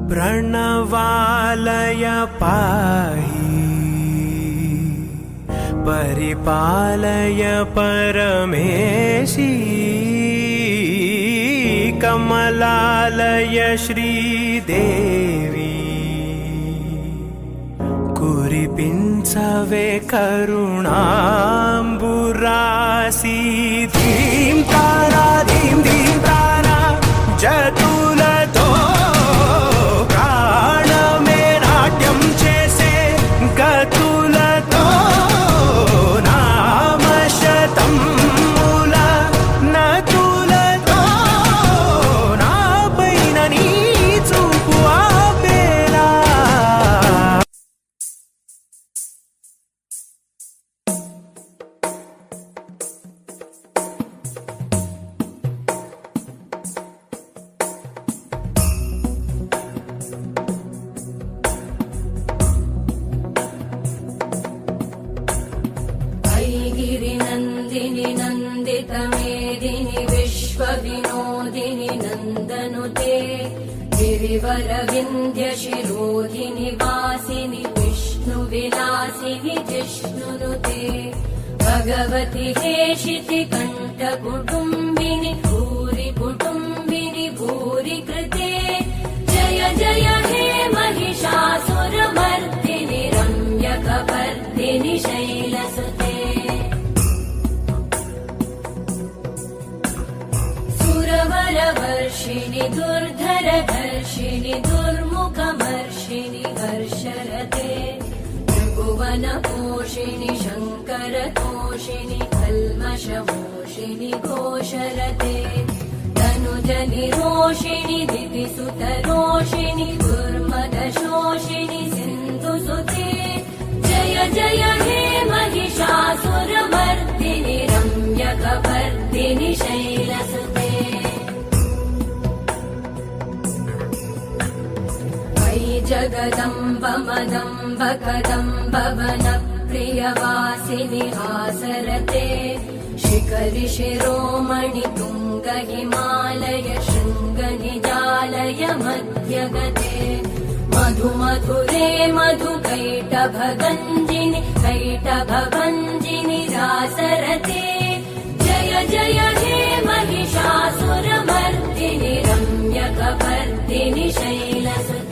प्रणवालय पाहि परिपालय परमेशी कमलालय श्रीदेवी कुरिपिंचवे करुणांबुरासी धीं तारा धीं धीं तारा जतुलतो प्राणमे नाट्यं चेसे गतुलतो नामशतं मूल नतुलतो नापैन नी चूपु आपेला नंदिनी नंदितमेदिनी विश्वविनोदिनी नंदनुते गिरिवरविंध्य शिरोधिनि वासिनि विष्णुविलासिनि जिष्णुनुते भगवति हेशिति कंठकुटुंबिनि भूरि कुटुंबिनि भूरि कृते जय जय हे महिषासुरमर्दिनि रम्यकपर्दिनि शैलसुते वर्षिणि दुर्धरधर्षिणि दुर्मुखमर्षिणि हर्षरते त्रिभुवनपोषिणि शङ्करतोषिणि कल्मषमोषिणि घोषरते तनुजनिरोषिणि दितिसुतरोषिणि दुर्मदशोषिणि सिन्धुसुते जय जय हे महिषासुरमर्दिनि रम्यकपर्दिनि शैलसुते जगदम्ब मदम्ब कदम्ब वन प्रियवासिनि हासरते शिखरि शिरोमणि तुंग हिमालय शृंग निजालय मध्यगते मधु मधुरे मधु कैटभगञ्जिनि कैटभभञ्जिनि रासरते जय जय हे महिषासुरमर्दिनि रम्यकपर्दिनि शैलसुते